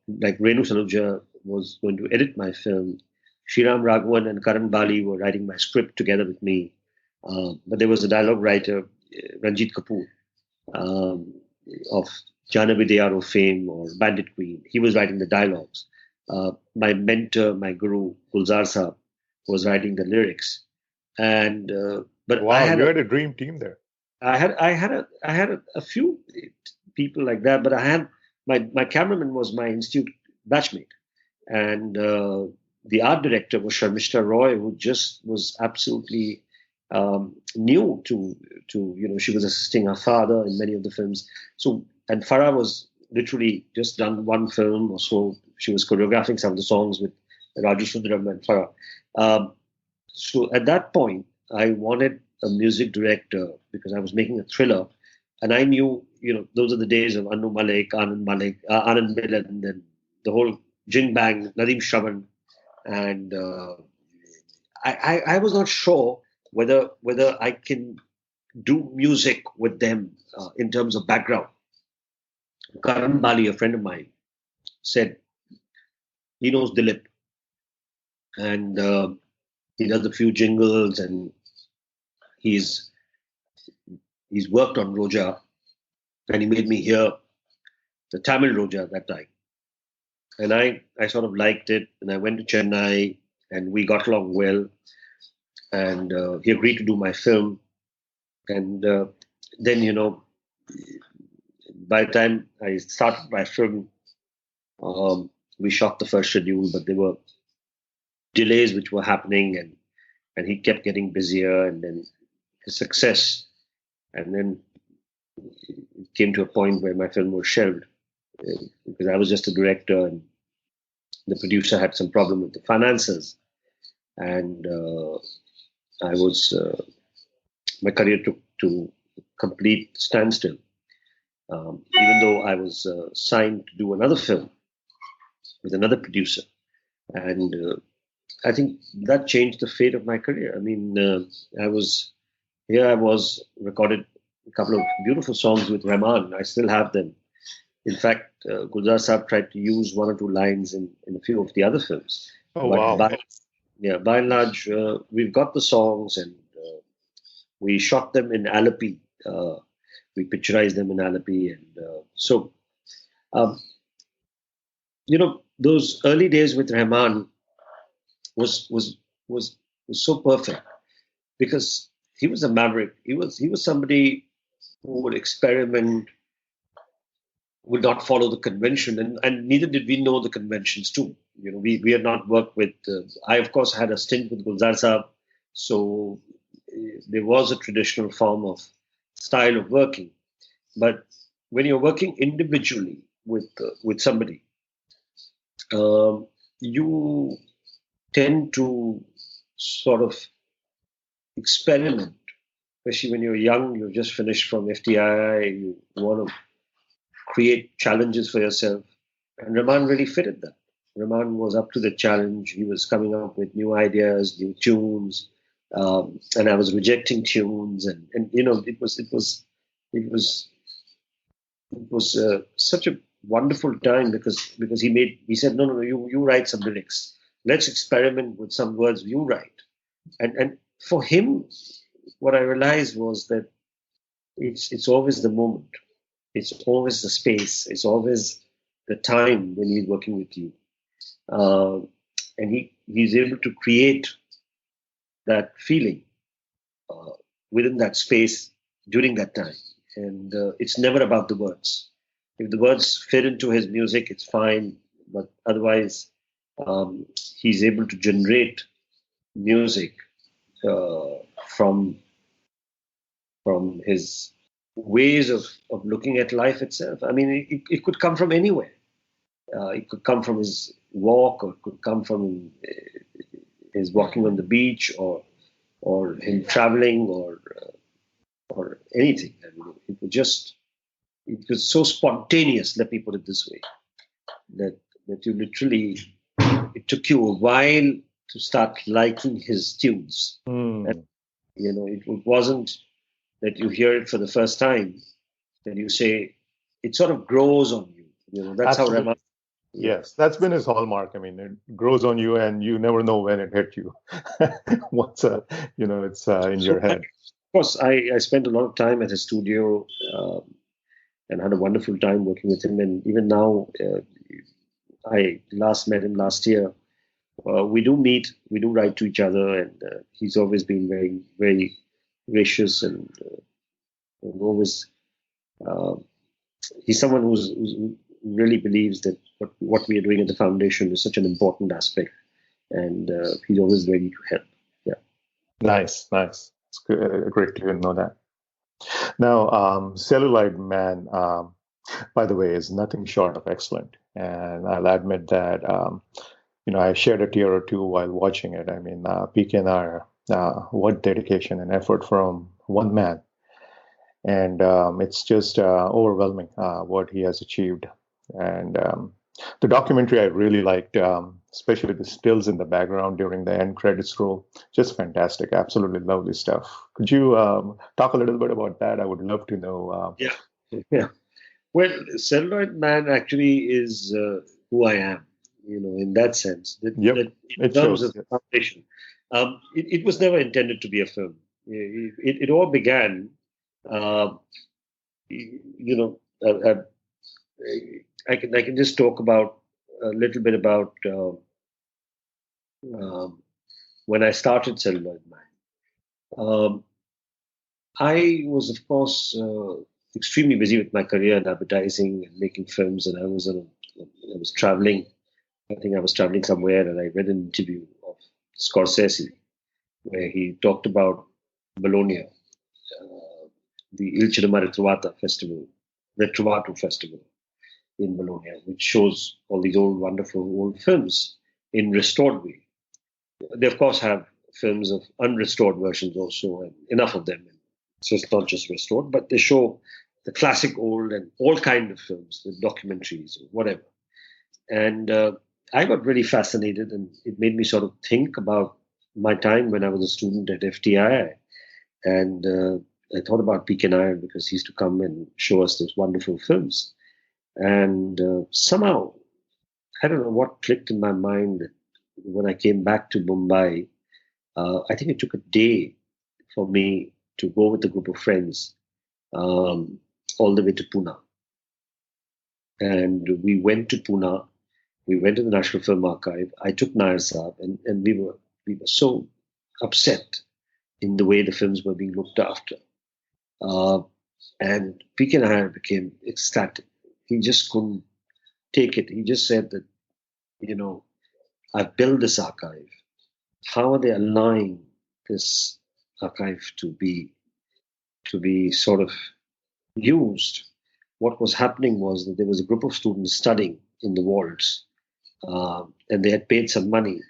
like Renu Saluja was going to edit my film. Sriram Raghavan and Karan Bali were writing my script together with me. But there was a dialogue writer, Ranjit Kapoor, of Jana Vidyaro fame or Bandit Queen. He was writing the dialogues. My mentor, my guru, Gulzar Saab, was writing the lyrics. And but wow, you had a dream team there. I had a few people like that, but I had my cameraman was my institute batchmate, and the art director was Sharmishta Roy, who just was absolutely new to she was assisting her father in many of the films. So, and Farah was literally just done one film or so. She was choreographing some of the songs with Raju Sundaram and Farah. So at that point, I wanted a music director because I was making a thriller, and I knew, those are the days of Anu Malik, Anand Milan, and then the whole Jing Bang, Nadeem Shravan. And I was not sure whether I can do music with them in terms of background. Karan Bali, a friend of mine, said he knows Dilip, and he does a few jingles, and he's worked on Roja, and he made me hear the Tamil Roja at that time. And I sort of liked it, and I went to Chennai, and we got along well. And he agreed to do my film. And then, by the time I started my film, we shot the first schedule, but there were delays which were happening, and he kept getting busier, and then his success. And then it came to a point where my film was shelved because I was just a director, and the producer had some problem with the finances, and I was my career took to complete standstill. Even though I was signed to do another film with another producer. And I think that changed the fate of my career. I mean, I was recorded a couple of beautiful songs with Rahman. I still have them. In fact, Gulzar Saab tried to use one or two lines in a few of the other films. Oh, but wow. by and large, we've got the songs, and we shot them in Alleppey. We picturized them in Alleppey. And those early days with Rahman was so perfect, because he was a maverick. He was somebody who would experiment, would not follow the convention, and neither did we know the conventions too. We had not worked with. I of course had a stint with Gulzar Saab, so there was a traditional form of style of working. But when you're working individually with somebody, you tend to sort of experiment, especially when you're young. You've just finished from FTI. You want to create challenges for yourself. And Rahman really fitted that. Rahman was up to the challenge. He was coming up with new ideas, new tunes, and I was rejecting tunes. And it was such a wonderful time, because he said, no, you write some lyrics. Let's experiment with some words you write. And for him, what I realized was that it's always the moment. It's always the space. It's always the time when he's working with you. And he's able to create that feeling within that space during that time. And it's never about the words. If the words fit into his music, it's fine. But otherwise, he's able to generate music from his ways of looking at life itself. I mean, it could come from anywhere. It could come from his walk, or it could come from his walking on the beach, or him traveling, or anything. I mean, it was so spontaneous. Let me put it this way: that you literally, it took you a while to start liking his tunes. And, it wasn't that you hear it for the first time, that you say, it sort of grows on you. That's Absolutely. how Rahman. Yes, that's been his hallmark. I mean, it grows on you, and you never know when it hit you. Once, it's in your head. Of course, I spent a lot of time at his studio, and had a wonderful time working with him. And even now, I last met him last year. We do meet, we do write to each other, and he's always been very, very gracious, and always. He's someone who really believes that what we are doing at the foundation is such an important aspect, and he's always ready to help. Yeah. Nice. It's great to know that. Now, Celluloid Man, by the way, is nothing short of excellent, and I'll admit that. I shed a tear or two while watching it. I mean, PKNR, what dedication and effort from one man. And it's just overwhelming what he has achieved. And the documentary I really liked, especially the stills in the background during the end credits roll. Just fantastic. Absolutely lovely stuff. Could you talk a little bit about that? I would love to know. Yeah. Well, Celluloid Man actually is who I am, in that sense. That in terms of the foundation. It was never intended to be a film. It all began... I can just talk about a little bit about when I started Celluloid Man. I was, of course, extremely busy with my career in advertising and making films, and I was traveling. I think I was traveling somewhere, and I read an interview of Scorsese where he talked about Bologna. The Il Cinema Ritrovata Festival in Bologna, which shows all these wonderful old films in restored way. They, of course, have films of unrestored versions also, and enough of them. So it's not just restored, but they show the classic old and all kind of films, the documentaries, or whatever. And I got really fascinated, and it made me sort of think about my time when I was a student at FTI. And I thought about Peak and Iron because he used to come and show us those wonderful films. And somehow, I don't know what clicked in my mind when I came back to Mumbai. I think it took a day for me to go with a group of friends all the way to Pune. And we went to Pune. We went to the National Film Archive. I took Nair Saab, and we were so upset in the way the films were being looked after. And P.K. Nair became ecstatic. He just couldn't take it. He just said that, I've built this archive. How are they allowing this archive to be sort of used? What was happening was that there was a group of students studying in the vaults, and they had paid some money,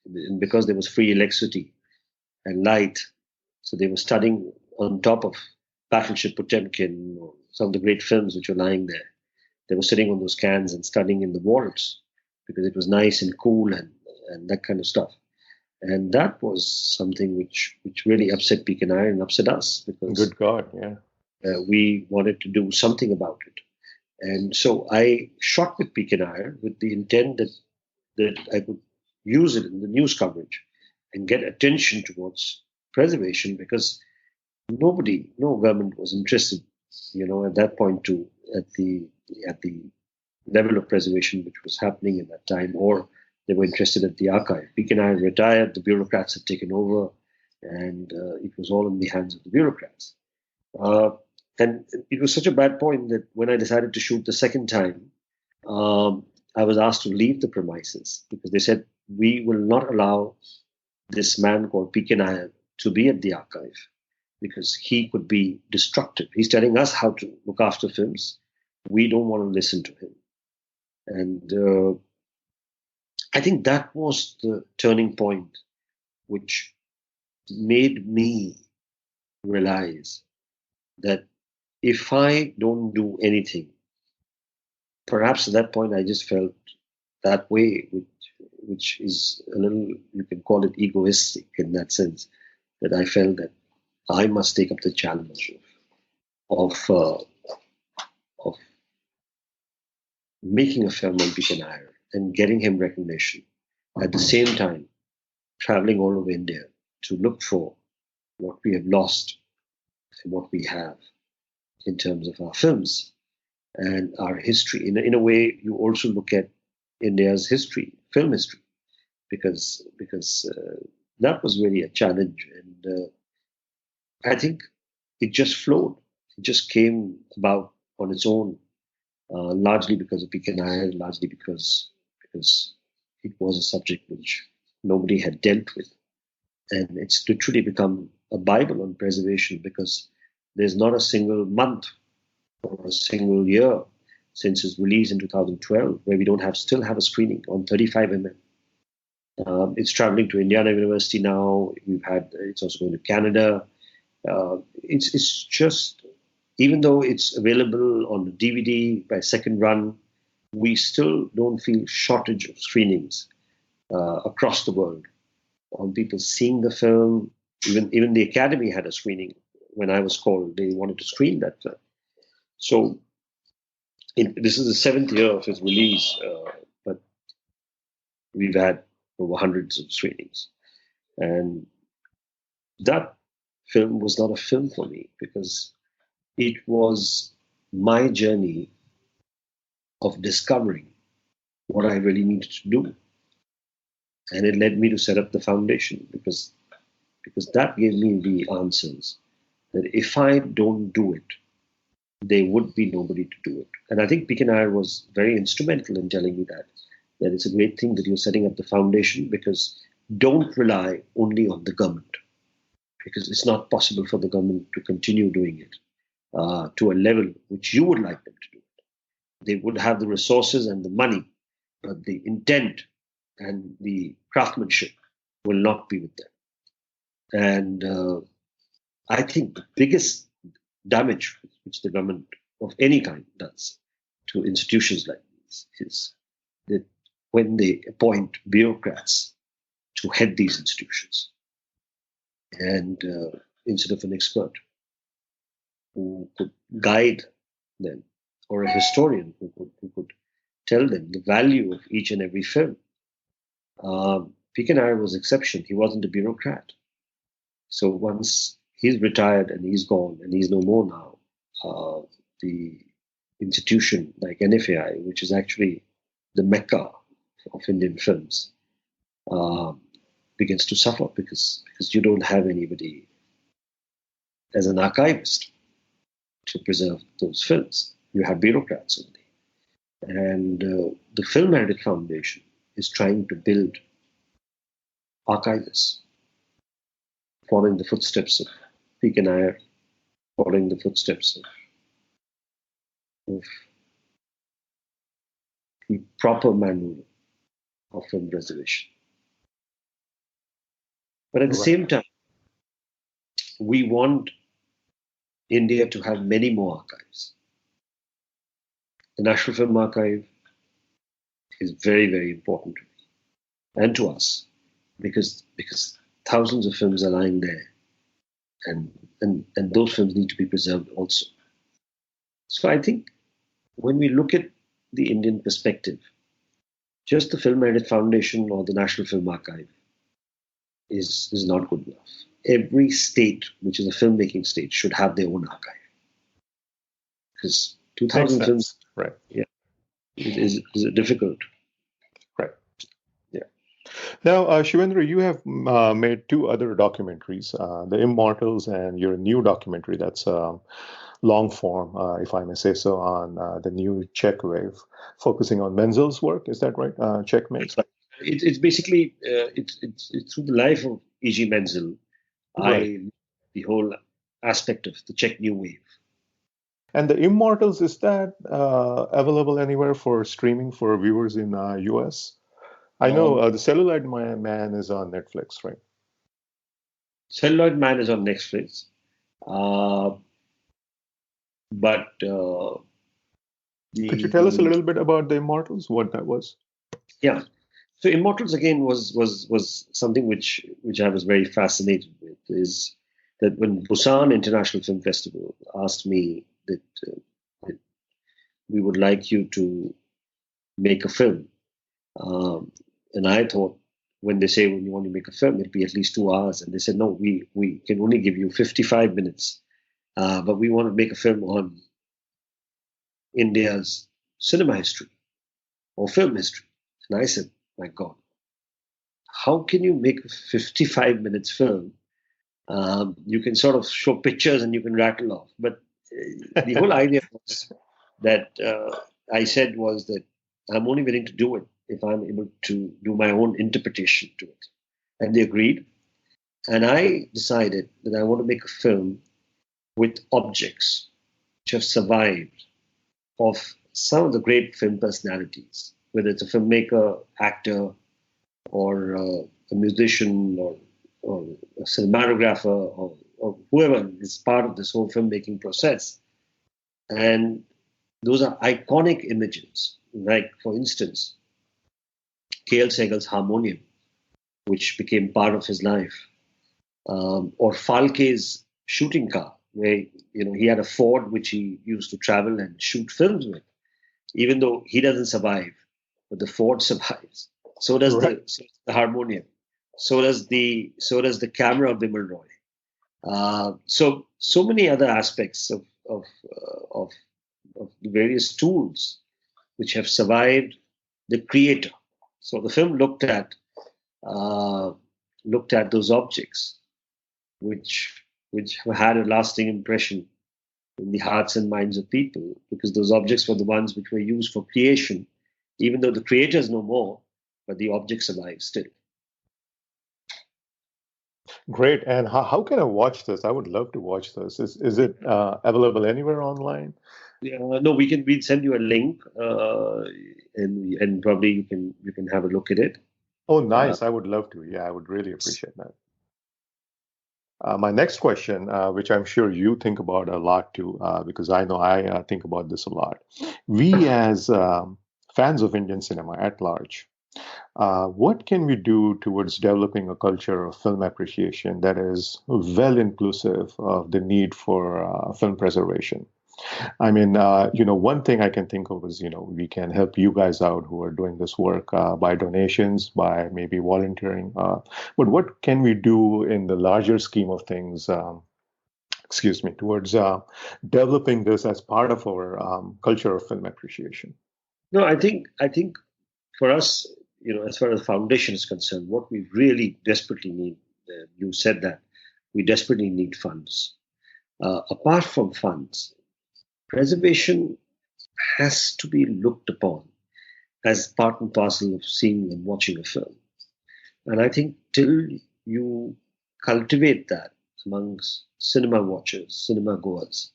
and because there was free electricity and light, so they were studying on top of Battleship Potemkin or some of the great films which were lying there. They were sitting on those cans and studying in the vaults because it was nice and cool and that kind of stuff. And that was something which really upset Peak and I and upset us because good God, yeah, we wanted to do something about it. And so I shot with Peak and I with the intent that I could use it in the news coverage and get attention towards preservation because no government was interested, at that point at the level of preservation which was happening at that time, or they were interested at the archive. Peak and I retired, the bureaucrats had taken over, and it was all in the hands of the bureaucrats. And it was such a bad point that when I decided to shoot the second time, I was asked to leave the premises because they said, we will not allow this man called P.K. Nair to be at the archive because he could be destructive. He's telling us how to look after films. We don't want to listen to him. And I think that was the turning point which made me realize that if I don't do anything, perhaps at that point I just felt that way, which is a little, you can call it egoistic in that sense, that I felt that I must take up the challenge of making a film on P.K. Nair and getting him recognition. At the same time, traveling all over India to look for what we have lost and what we have in terms of our films and our history. In a way, you also look at India's history, film history, because that was really a challenge. And I think it just flowed. It just came about on its own, largely because of P.K. Nair, largely because it was a subject which nobody had dealt with. And it's literally become a Bible on preservation because there's not a single month or a single year since its release in 2012 where we don't still have a screening on 35mm. It's traveling to Indiana University now. It's also going to Canada. It's just, even though it's available on the DVD by second run, we still don't feel shortage of screenings across the world on people seeing the film. Even the Academy had a screening when I was called. They wanted to screen that film. So this is the 7th year of its release, but we've had over hundreds of screenings. And that film was not a film for me because it was my journey of discovering what I really needed to do. And it led me to set up the foundation because that gave me the answers that if I don't do it, there would be nobody to do it. And I think P.K. Nair was very instrumental in telling me that it's a great thing that you're setting up the foundation because don't rely only on the government because it's not possible for the government to continue doing it to a level which you would like them to do it. They would have the resources and the money, but the intent and the craftsmanship will not be with them. And I think the biggest damage which the government of any kind does to institutions like these is that when they appoint bureaucrats to head these institutions, and instead of an expert who could guide them, or a historian who could tell them the value of each and every film. P.K. was exception. He wasn't a bureaucrat. So once he's retired and he's gone and he's no more now, the institution like NFAI, which is actually the mecca of Indian films, begins to suffer because you don't have anybody as an archivist to preserve those films. You have bureaucrats only. And the Film Heritage Foundation is trying to build archivists, following the footsteps of P.K. Nair, following the footsteps of the proper manual of film preservation. But at the same time, we want India to have many more archives. The National Film Archive is very, very important to me and to us because thousands of films are lying there, and those films need to be preserved also. So I think when we look at the Indian perspective, just the Film Heritage Foundation or the National Film Archive is not good enough. Every state, which is a filmmaking state, should have their own archive. Because 2,000 films, right? Yeah, is difficult. Right. Yeah. Now, Shivendra, you have made two other documentaries, The Immortals and your new documentary that's long form, if I may say so, on the new Czech wave, focusing on Menzel's work. Is that right? Checkmate. It's basically it's through the life of E.G. Menzel. Right. The whole aspect of the Czech New Wave. And The Immortals, is that available anywhere for streaming for viewers in US? I know the Celluloid Man is on Netflix, right? Celluloid Man is on Netflix. But could you tell us a little bit about The Immortals, what that was? Yeah. So Immortals again was something which I was very fascinated with, is that when Busan International Film Festival asked me that we would like you to make a film, and I thought, when they say when you want to make a film, it'll be at least 2 hours, and they said no, we can only give you 55 minutes, but we want to make a film on India's cinema history or film history. And I said, my God, how can you make a 55 minutes film? You can sort of show pictures and you can rattle off. But the whole idea was that I said was that I'm only willing to do it if I'm able to do my own interpretation to it. And they agreed. And I decided that I want to make a film with objects which have survived of some of the great film personalities, whether it's a filmmaker, actor, or a musician, or a cinematographer, or whoever is part of this whole filmmaking process. And those are iconic images, like, for instance, K.L. Segal's harmonium, which became part of his life, or Falke's shooting car, where he had a Ford which he used to travel and shoot films with. Even though he doesn't survive, but the Ford survives. So does the harmonium. So does the camera of Bimal Roy. So many other aspects of the various tools which have survived the creator. So the film looked at those objects which have had a lasting impression in the hearts and minds of people, because those objects were the ones which were used for creation, even though the creator is no more, but the object survives still. Great. And how can I watch this? I would love to watch this. Is it available anywhere online? No, we'd send you a link, and probably you can have a look at it. Oh, nice. I would love to. Yeah, I would really appreciate that. My next question, which I'm sure you think about a lot too, because I know I think about this a lot. We, as fans of Indian cinema at large, what can we do towards developing a culture of film appreciation that is well inclusive of the need for film preservation? I mean, one thing I can think of is, we can help you guys out who are doing this work by donations, by maybe volunteering. But what can we do in the larger scheme of things, excuse me, towards developing this as part of our culture of film appreciation? No, I think for us, as far as the foundation is concerned, what we really desperately need, you said that, we desperately need funds. Apart from funds, preservation has to be looked upon as part and parcel of seeing and watching a film. And I think till you cultivate that amongst cinema watchers, cinema goers,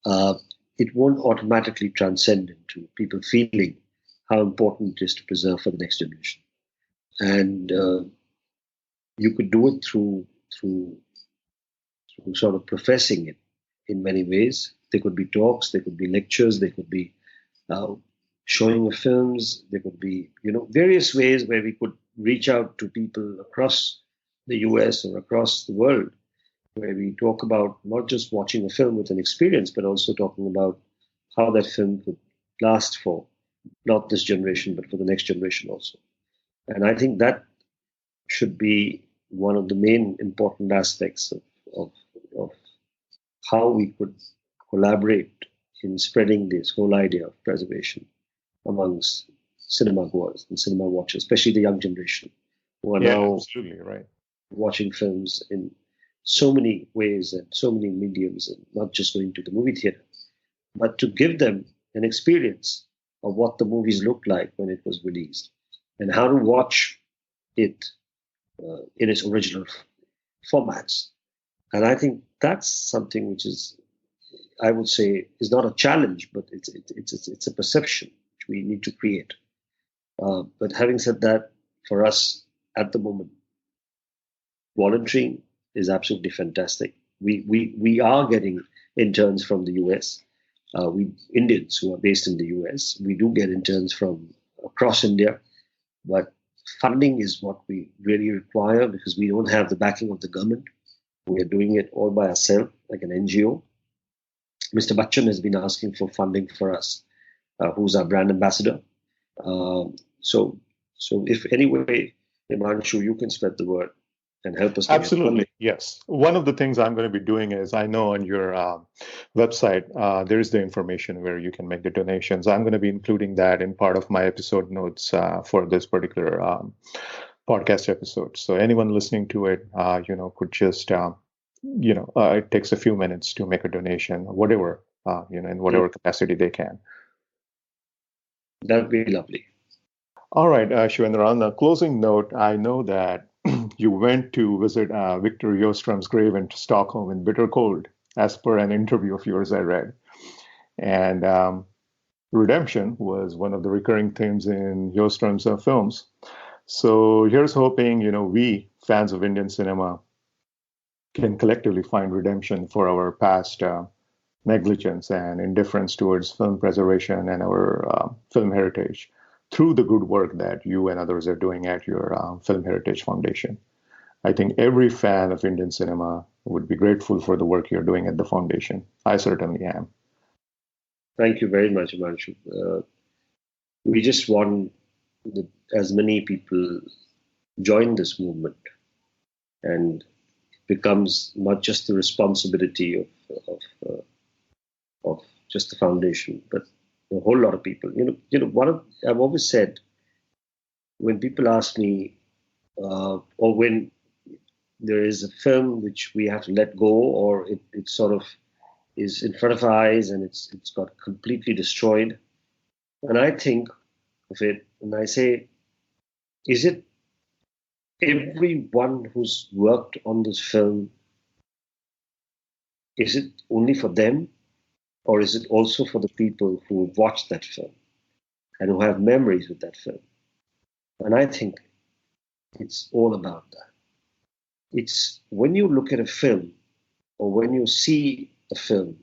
uh, it won't automatically transcend into people feeling how important it is to preserve for the next generation. And you could do it through sort of professing it in many ways. There could be talks, there could be lectures, there could be uh, showing of films, there could be various ways where we could reach out to people across the US or across the world, where we talk about not just watching a film with an experience, but also talking about how that film could last for not this generation, but for the next generation also. And I think that should be one of the main important aspects of, of how we could collaborate in spreading this whole idea of preservation amongst cinema goers and cinema watchers, especially the young generation who are Yeah, now absolutely right. watching films in so many ways and so many mediums, and not just going to the movie theater, but to give them an experience of what the movies looked like when it was released and how to watch it in its original formats. And I think that's something which is, I would say, is not a challenge, but it's a perception which we need to create. But having said that, for us at the moment, volunteering is absolutely fantastic. We are getting interns from the US. We Indians who are based in the US, we do get interns from across India, but funding is what we really require because we don't have the backing of the government. We are doing it all by ourselves, like an NGO. Mr. Bachchan has been asking for funding for us, who's our brand ambassador. So, so if anyway, Himanshu, you can spread the word and help us to get funding. Absolutely, yes. One of the things I'm going to be doing is I know on your website there is the information where you can make the donations. I'm going to be including that in part of my episode notes for this particular podcast episode. So anyone listening to it, could just, it takes a few minutes to make a donation, whatever, in whatever capacity they can. That would be lovely. All right, Shivendra, on a closing note, I know that you went to visit Victor Jostrom's grave in Stockholm in bitter cold, as per an interview of yours I read. And redemption was one of the recurring themes in Jostrom's films. So here's hoping, we, fans of Indian cinema, can collectively find redemption for our past negligence and indifference towards film preservation and our film heritage through the good work that you and others are doing at your Film Heritage Foundation. I think every fan of Indian cinema would be grateful for the work you're doing at the foundation. I certainly am. Thank you very much, Himanshu. We just want as many people join this movement, and it becomes not just the responsibility of just the foundation, but a whole lot of people. I've always said when people ask me, or when there is a film which we have to let go, or it sort of is in front of our eyes and it's got completely destroyed, and I think of it and I say, is it everyone who's worked on this film? Is it only for them, or is it also for the people who watched that film and who have memories with that film? And I think it's all about that. It's when you look at a film or when you see a film,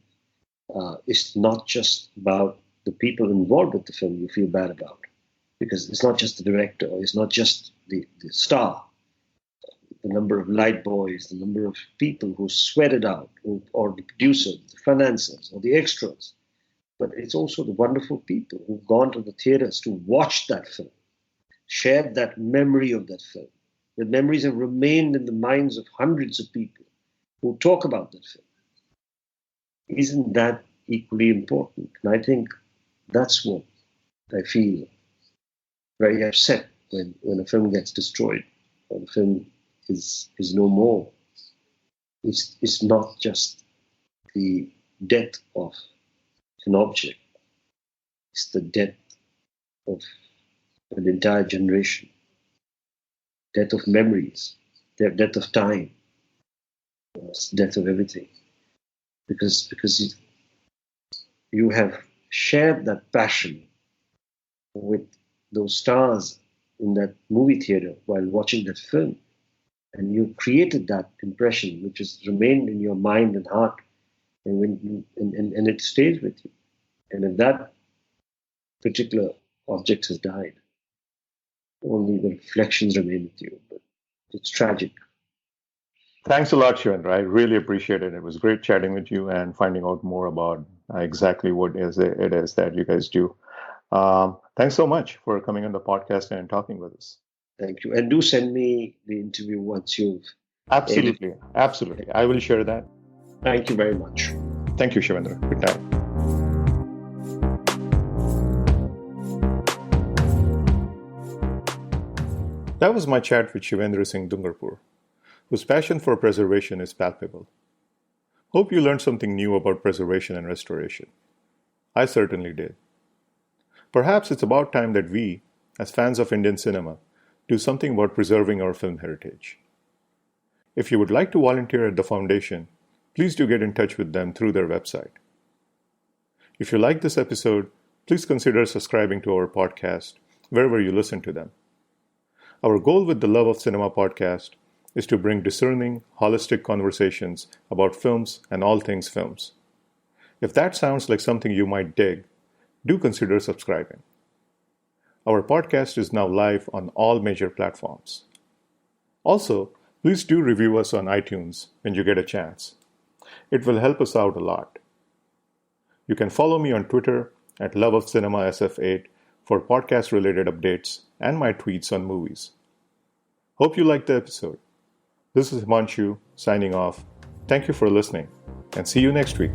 it's not just about the people involved with the film you feel bad about, because it's not just the director, or it's not just the star, the number of light boys, the number of people who sweat it out, or the producers, the financiers, or the extras. But it's also the wonderful people who've gone to the theaters to watch that film, shared that memory of that film. The memories have remained in the minds of hundreds of people who talk about that film. Isn't that equally important? And I think that's what I feel very upset when a film gets destroyed, or the film is no more. It's not just the death of an object, it's the death of an entire generation, death of memories, death of time, it's death of everything. Because you have shared that passion with those stars in that movie theater while watching that film. And you created that impression, which has remained in your mind and heart, and it stays with you. And if that particular object has died, only the reflections remain with you. But it's tragic. Thanks a lot, Shivendra. I really appreciate it. It was great chatting with you and finding out more about exactly what it is that you guys do. Thanks so much for coming on the podcast and talking with us. Thank you. And do send me the interview once you've Absolutely. Absolutely. I will share that. Thank you very much. Thank you, Shivendra. Good night. That was my chat with Shivendra Singh Dungarpur, whose passion for preservation is palpable. Hope you learned something new about preservation and restoration. I certainly did. Perhaps it's about time that we, as fans of Indian cinema, do something about preserving our film heritage. If you would like to volunteer at the foundation, please do get in touch with them through their website. If you like this episode, please consider subscribing to our podcast wherever you listen to them. Our goal with the Love of Cinema podcast is to bring discerning, holistic conversations about films and all things films. If that sounds like something you might dig, do consider subscribing. Our podcast is now live on all major platforms. Also, please do review us on iTunes when you get a chance. It will help us out a lot. You can follow me on Twitter at loveofcinemasf8 for podcast-related updates and my tweets on movies. Hope you liked the episode. This is Himanshu signing off. Thank you for listening, and see you next week.